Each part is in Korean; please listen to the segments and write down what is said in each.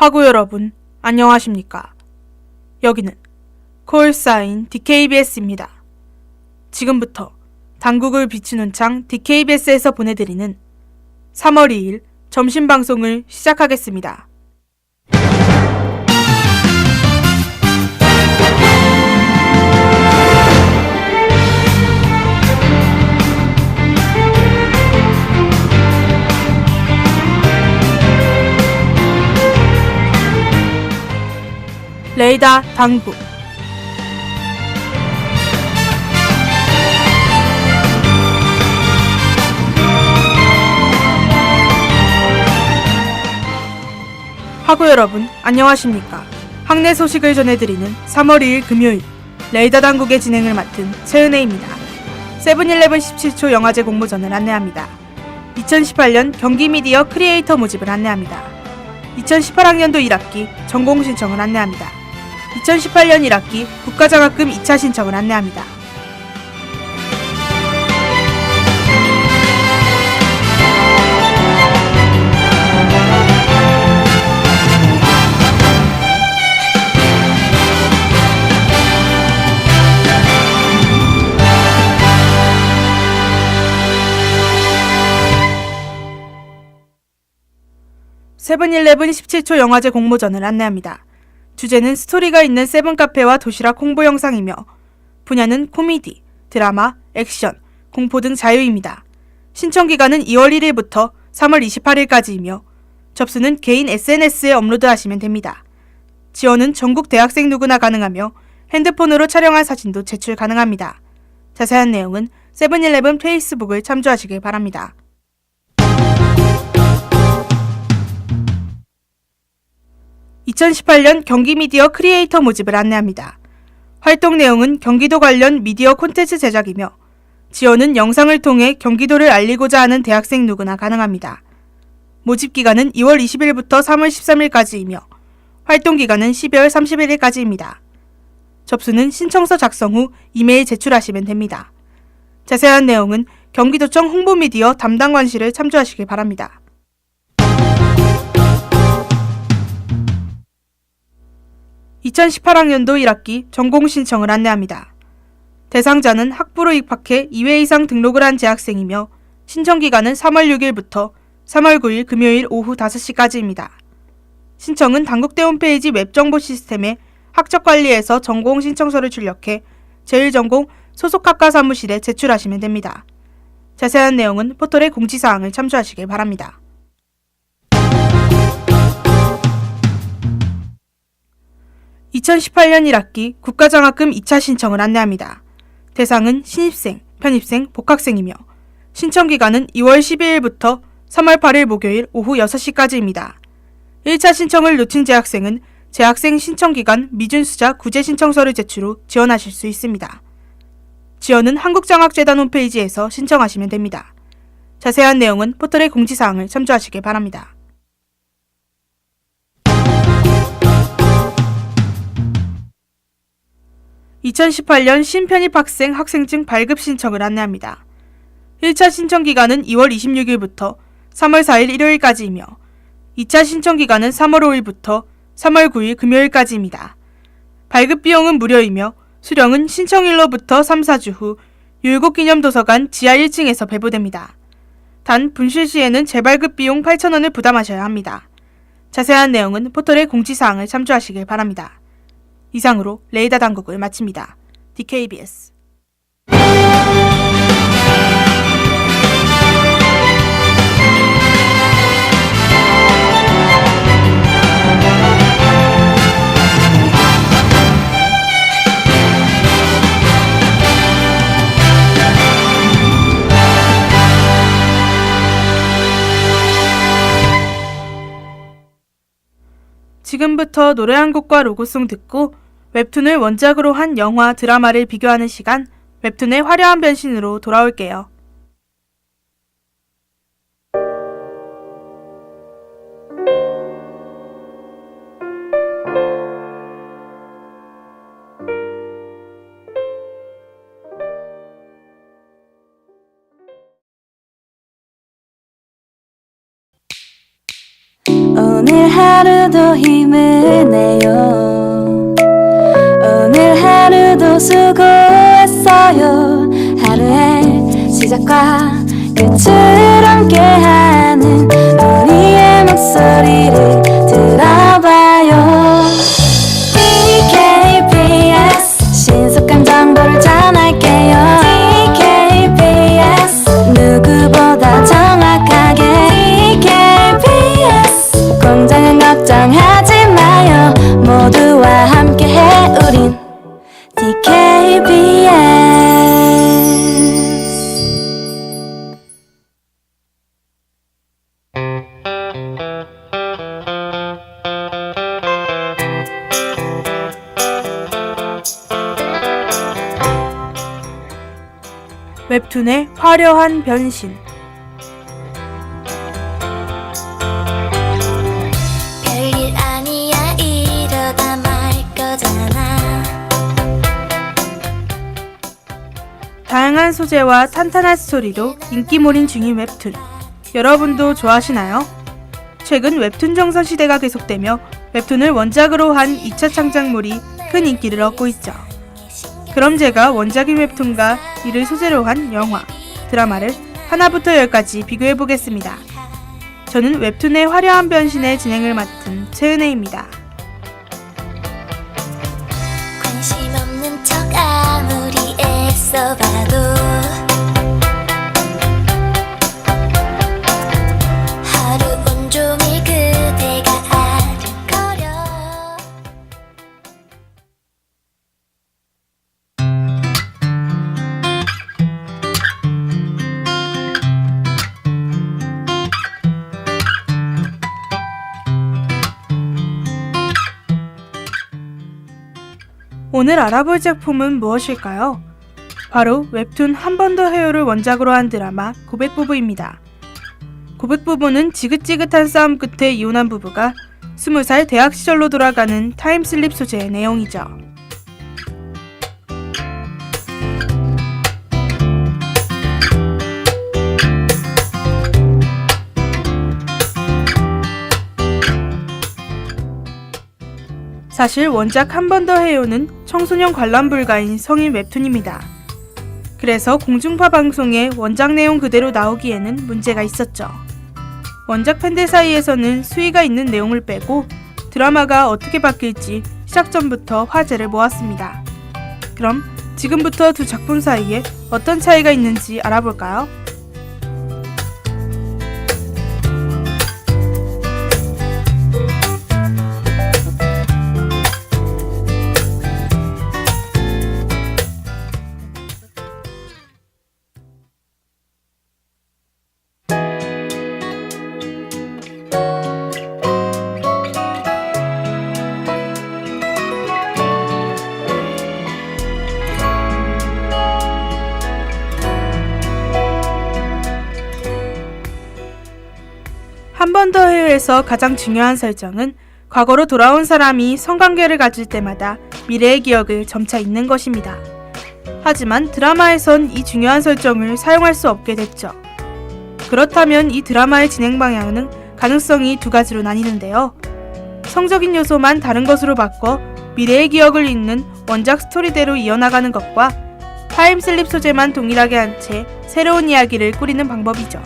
화구 여러분, 안녕하십니까? 여기는 콜사인 DKBS입니다. 지금부터 당국을 비추는 창 DKBS에서 보내드리는 3월 2일 점심 방송을 시작하겠습니다. 레이더 당국. 화구 여러분, 안녕하십니까? 학내 소식을 전해드리는 3월 2일 금요일 레이더 당국의 진행을 맡은 최은혜입니다. 세븐일레븐 17초 영화제 공모전을 안내합니다. 2018년 경기미디어 크리에이터 모집을 안내합니다. 2018학년도 1학기 전공 신청을 안내합니다. 2018년 1학기 국가장학금 2차 신청을 안내합니다. 세븐일레븐 17초 영화제 공모전을 안내합니다. 주제는 스토리가 있는 세븐카페와 도시락 홍보 영상이며 분야는 코미디, 드라마, 액션, 공포 등 자유입니다. 신청기간은 2월 1일부터 3월 28일까지이며 접수는 개인 SNS에 업로드하시면 됩니다. 지원은 전국 대학생 누구나 가능하며 핸드폰으로 촬영한 사진도 제출 가능합니다. 자세한 내용은 세븐일레븐 페이스북을 참조하시길 바랍니다. (2018년) 경기미디어 크리에이터 모집을 안내합니다. 활동 내용은 경기도 관련 미디어 콘텐츠 제작이며 지원은 영상을 통해 경기도를 알리고자 하는 대학생 누구나 가능합니다. 모집 기간은 2월 20일부터 3월 13일까지이며 활동 기간은 12월 31일까지입니다. 접수는 신청서 작성 후 이메일 제출하시면 됩니다. 자세한 내용은 경기도청 홍보미디어 담당관실을 참조하시길 바랍니다. 2018학년도 1학기 전공 신청을 안내합니다. 대상자는 학부로 입학해 2회 이상 등록을 한 재학생이며 신청기간은 3월 6일부터 3월 9일 금요일 오후 5시까지입니다. 신청은 당국대 홈페이지 웹정보 시스템에 학적관리에서 전공 신청서를 출력해 제1전공 소속학과 사무실에 제출하시면 됩니다. 자세한 내용은 포털의 공지사항을 참조하시길 바랍니다. (2018년 1학기) 국가장학금 2차 신청을 안내합니다. 대상은 신입생, 편입생, 복학생이며 신청기간은 2월 12일부터 3월 8일 목요일 오후 6시까지입니다. 1차 신청을 놓친 재학생은 재학생 신청기간 미준수자 구제 신청서를 제출 후 지원하실 수 있습니다. 지원은 한국장학재단 홈페이지에서 신청하시면 됩니다. 자세한 내용은 포털의 공지사항을 참조하시길 바랍니다. (2018년) 신편입 학생 학생증 발급 신청을 안내합니다. 1차 신청기간은 2월 26일부터 3월 4일 일요일까지이며 2차 신청기간은 3월 5일부터 3월 9일 금요일까지입니다. 발급 비용은 무료이며 수령은 신청일로부터 3, 4주 후 율곡기념도서관 지하 1층에서 배부됩니다. 단 분실 시에는 재발급 비용 8,000원을 부담하셔야 합니다. 자세한 내용은 포털의 공지사항을 참조하시길 바랍니다. 이상으로 레이더 당국을 마칩니다. DKBS. 지금부터 노래 한 곡과 로고송 듣고 웹툰을 원작으로 한 영화, 드라마를 비교하는 시간, 웹툰의 화려한 변신으로 돌아올게요. 오늘 하루도 힘을 내요. 오늘 하루도 수고했어요. 하루의 시작과 끝을 함께하는 우리의 목소리를 들어봐요. DKBS 신속한 정보를 전할게요. DKBS 누구보다 정확하게 DKBS 공장은 걱정하지 마요. 모두와 함께해 우린 DKBS. 웹툰의 화려한 변신. 별일 아니야 이러다 말 거잖아. 다양한 소재와 탄탄한 스토리로 인기몰인 중인 웹툰. 여러분도 좋아하시나요? 최근 웹툰 정선 시대가 계속되며 웹툰을 원작으로 한 2차 창작물이 큰 인기를 얻고 있죠. 그럼 제가 원작인 웹툰과 이를 소재로 한 영화, 드라마를 하나부터 10까지 비교해보겠습니다. 저는 웹툰의 화려한 변신의 진행을 맡은 최은혜입니다. 관심 없는 척 아무리 애써봐도 하루 온종일 그대가 아른거려. 오늘 알아볼 작품은 무엇일까요? 바로 웹툰 한 번 더 해요를 원작으로 한 드라마 고백부부입니다. 고백부부는 지긋지긋한 싸움 끝에 이혼한 부부가 20살 대학 시절로 돌아가는 타임슬립 소재의 내용이죠. 사실 원작 한 번 더 해요는 청소년 관람 불가인 성인 웹툰입니다. 그래서 공중파 방송에 원작 내용 그대로 나오기에는 문제가 있었죠. 원작 팬들 사이에서는 수위가 있는 내용을 빼고 드라마가 어떻게 바뀔지 시작 전부터 화제를 모았습니다. 그럼 지금부터 두 작품 사이에 어떤 차이가 있는지 알아볼까요? 한 번 더 해요에서 가장 중요한 설정은 과거로 돌아온 사람이 성관계를 가질 때마다 미래의 기억을 점차 잊는 것입니다. 하지만 드라마에선 이 중요한 설정을 사용할 수 없게 됐죠. 그렇다면 이 드라마의 진행 방향은 가능성이 두 가지로 나뉘는데요. 성적인 요소만 다른 것으로 바꿔 미래의 기억을 잊는 원작 스토리대로 이어나가는 것과 타임슬립 소재만 동일하게 한 채 새로운 이야기를 꾸리는 방법이죠.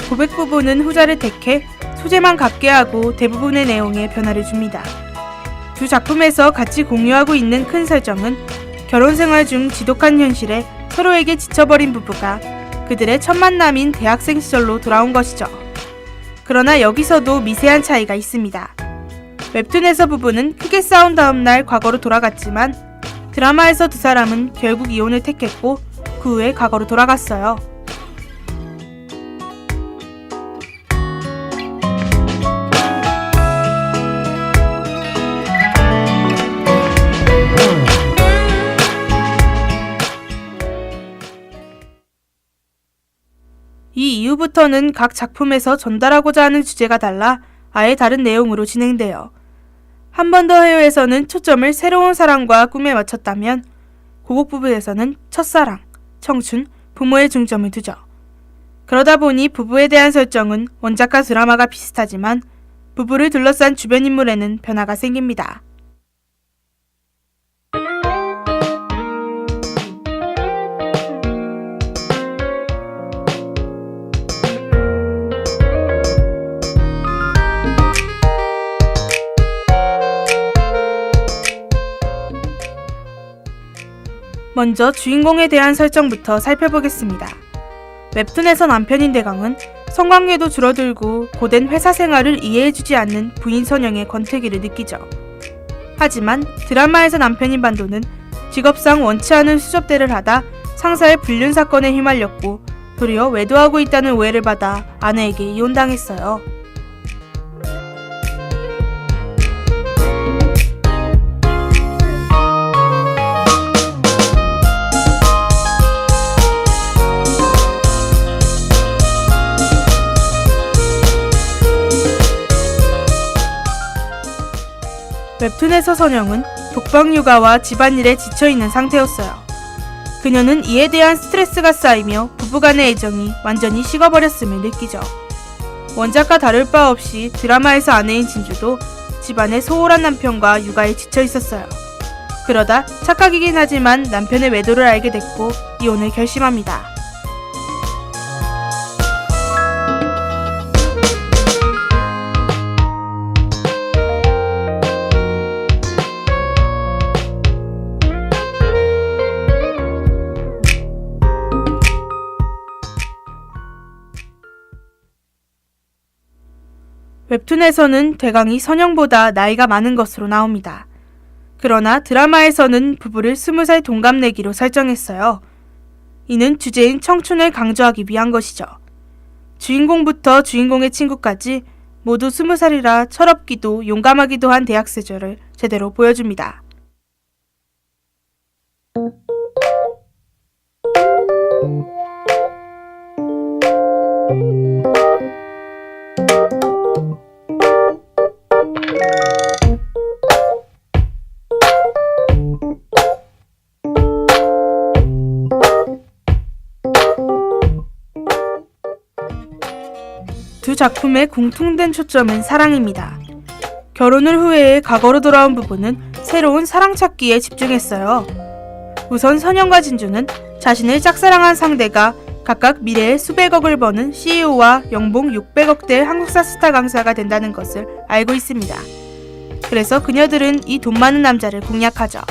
고백부부는 후자를 택해 소재만 같게 하고 대부분의 내용에 변화를 줍니다. 두 작품에서 같이 공유하고 있는 큰 설정은 결혼생활 중 지독한 현실에 서로에게 지쳐버린 부부가 그들의 첫 만남인 대학생 시절로 돌아온 것이죠. 그러나 여기서도 미세한 차이가 있습니다. 웹툰에서 부부는 크게 싸운 다음 날 과거로 돌아갔지만 드라마에서 두 사람은 결국 이혼을 택했고 그 후에 과거로 돌아갔어요. 이 이후부터는 각 작품에서 전달하고자 하는 주제가 달라 아예 다른 내용으로 진행돼요. 한 번 더 해요에서는 초점을 새로운 사랑과 꿈에 맞췄다면 고국부부에서는 첫사랑, 청춘, 부모에 중점을 두죠. 그러다 보니 부부에 대한 설정은 원작과 드라마가 비슷하지만 부부를 둘러싼 주변 인물에는 변화가 생깁니다. 먼저 주인공에 대한 설정부터 살펴보겠습니다. 웹툰에서 남편인 대강은 성관계도 줄어들고 고된 회사 생활을 이해해주지 않는 부인 선영의 권태기를 느끼죠. 하지만 드라마에서 남편인 반도는 직업상 원치 않은 수접대를 하다 상사의 불륜 사건에 휘말렸고 도리어 외도하고 있다는 오해를 받아 아내에게 이혼당했어요. 웹툰에서 선영은 독방 육아와 집안일에 지쳐있는 상태였어요. 그녀는 이에 대한 스트레스가 쌓이며 부부간의 애정이 완전히 식어버렸음을 느끼죠. 원작과 다를 바 없이 드라마에서 아내인 진주도 집안의 소홀한 남편과 육아에 지쳐있었어요. 그러다 착각이긴 하지만 남편의 외도를 알게 됐고 이혼을 결심합니다. 웹툰에서는 대강이 선영보다 나이가 많은 것으로 나옵니다. 그러나 드라마에서는 부부를 20살 동갑내기로 설정했어요. 이는 주제인 청춘을 강조하기 위한 것이죠. 주인공부터 주인공의 친구까지 모두 20살이라 철없기도 용감하기도 한 대학 시절을 제대로 보여줍니다. 두 작품의 공통된 초점은 사랑입니다. 결혼을 후회해 과거로 돌아온 부부는 새로운 사랑 찾기에 집중했어요. 우선 선영과 진주는 자신을 짝사랑한 상대가 각각 미래에 수백억을 버는 CEO와 연봉 600억대의 한국사 스타 강사가 된다는 것을 알고 있습니다. 그래서 그녀들은 이 돈 많은 남자를 공략하죠.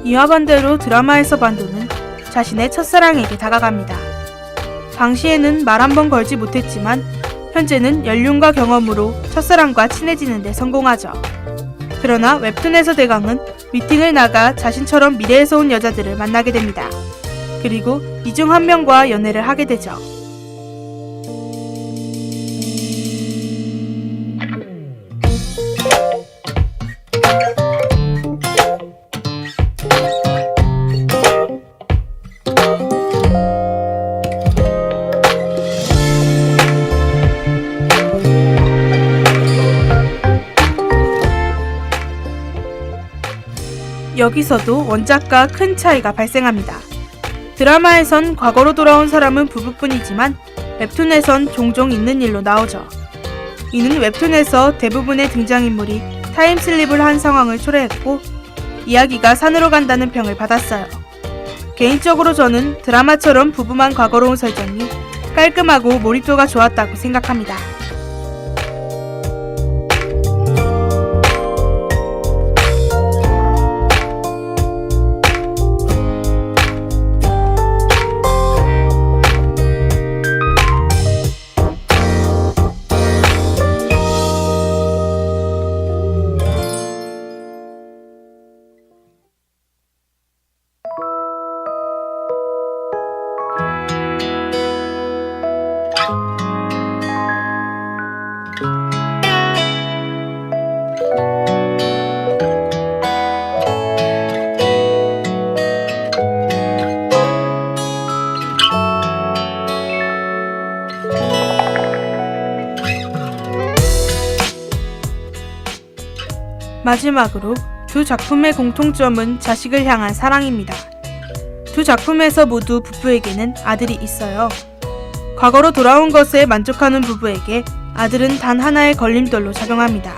이와 반대로 드라마에서 반도는 자신의 첫사랑에게 다가갑니다. 당시에는 말 한 번 걸지 못했지만 현재는 연륜과 경험으로 첫사랑과 친해지는 데 성공하죠. 그러나 웹툰에서 대강은 미팅을 나가 자신처럼 미래에서 온 여자들을 만나게 됩니다. 그리고 이 중 한 명과 연애를 하게 되죠. 여기서도 원작과 큰 차이가 발생합니다. 드라마에선 과거로 돌아온 사람은 부부뿐이지만 웹툰에선 종종 있는 일로 나오죠. 이는 웹툰에서 대부분의 등장인물이 타임슬립을 한 상황을 초래했고 이야기가 산으로 간다는 평을 받았어요. 개인적으로 저는 드라마처럼 부부만 과거로 온 설정이 깔끔하고 몰입도가 좋았다고 생각합니다. 마지막으로 두 작품의 공통점은 자식을 향한 사랑입니다. 두 작품에서 모두 부부에게는 아들이 있어요. 과거로 돌아온 것에 만족하는 부부에게 아들은 단 하나의 걸림돌로 작용합니다.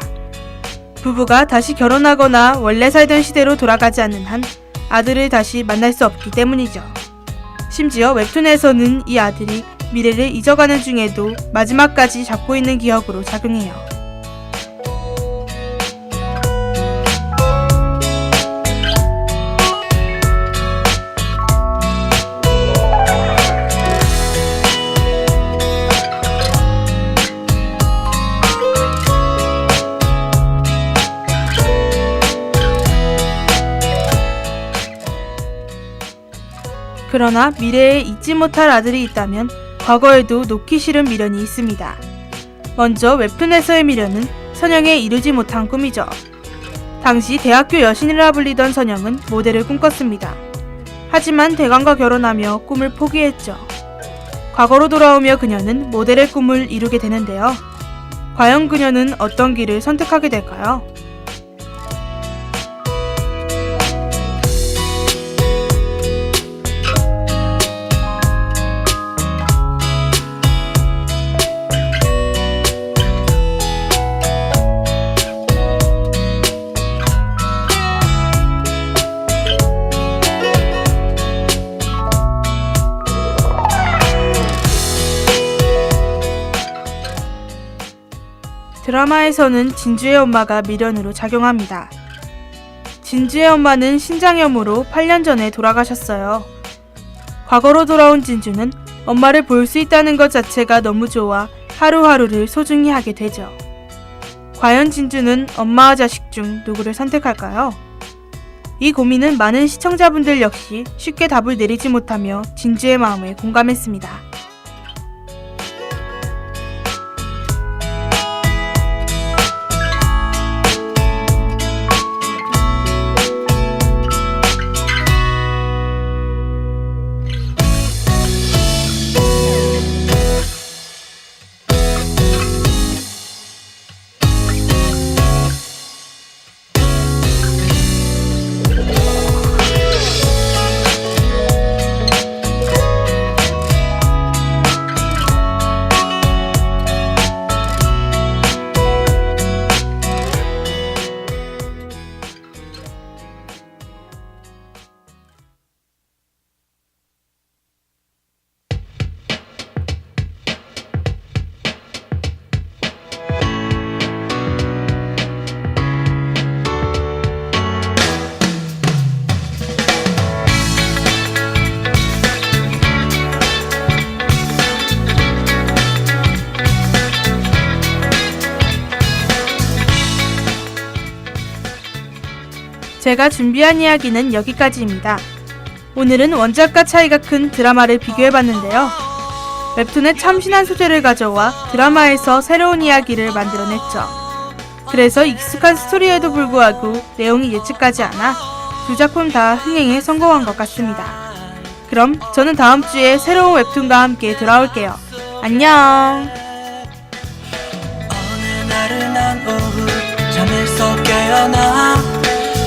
부부가 다시 결혼하거나 원래 살던 시대로 돌아가지 않는 한 아들을 다시 만날 수 없기 때문이죠. 심지어 웹툰에서는 이 아들이 미래를 잊어가는 중에도 마지막까지 잡고 있는 기억으로 작용해요. 그러나 미래에 잊지 못할 아들이 있다면 과거에도 놓기 싫은 미련이 있습니다. 먼저 웹툰에서의 미련은 선영의 이루지 못한 꿈이죠. 당시 대학교 여신이라 불리던 선영은 모델을 꿈꿨습니다. 하지만 대강과 결혼하며 꿈을 포기했죠. 과거로 돌아오며 그녀는 모델의 꿈을 이루게 되는데요. 과연 그녀는 어떤 길을 선택하게 될까요? 드라마에서는 진주의 엄마가 미련으로 작용합니다. 진주의 엄마는 신장염으로 8년 전에 돌아가셨어요. 과거로 돌아온 진주는 엄마를 볼 수 있다는 것 자체가 너무 좋아 하루하루를 소중히 하게 되죠. 과연 진주는 엄마와 자식 중 누구를 선택할까요? 이 고민은 많은 시청자분들 역시 쉽게 답을 내리지 못하며 진주의 마음에 공감했습니다. 제가 준비한 이야기는 여기까지입니다. 오늘은 원작과 차이가 큰 드라마를 비교해봤는데요. 웹툰에 참신한 소재를 가져와 드라마에서 새로운 이야기를 만들어냈죠. 그래서 익숙한 스토리에도 불구하고 내용이 예측하지 않아 두 작품 다 흥행에 성공한 것 같습니다. 그럼 저는 다음 주에 새로운 웹툰과 함께 돌아올게요. 안녕! 어느 나른한 오후 잠에서 깨어나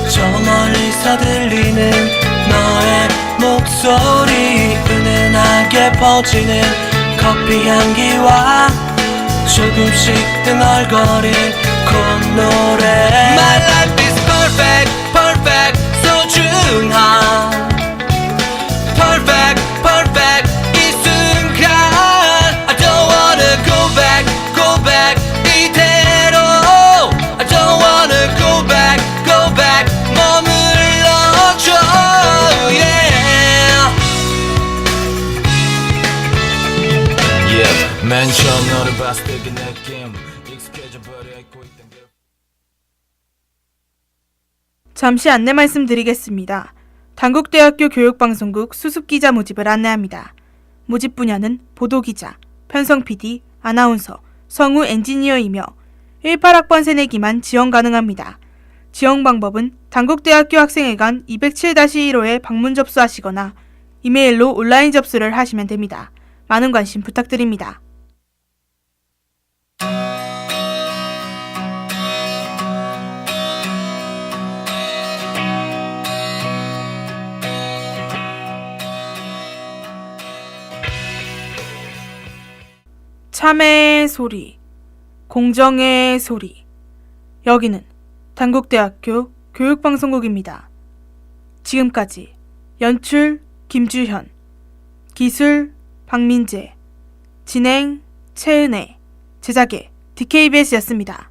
저 멀리서 들리는 너의 목소리 은은하게 퍼지는 커피 향기와 조금씩 등얼거린 콧노래 My life is perfect, perfect, 소중한 Perfect, perfect, 이 순간 I don't wanna go back, go back 이대로 I don't wanna go back, go back 머물러줘 yeah Yeah 맨 처음 너를 봤을 때 그 느낌 익숙해져 버려 있고 있던 그 잠시 안내 말씀드리겠습니다. 단국대학교 교육방송국 수습기자 모집을 안내합니다. 모집 분야는 보도기자, 편성PD, 아나운서, 성우 엔지니어이며 18학번 새내기만 지원 가능합니다. 지원 방법은 단국대학교 학생회관 207-1호에 방문 접수하시거나 이메일로 온라인 접수를 하시면 됩니다. 많은 관심 부탁드립니다. 참의 소리, 공정의 소리. 여기는 단국대학교 교육방송국입니다. 지금까지 연출 김주현, 기술 박민재, 진행 최은혜, 제작의 DKBS였습니다.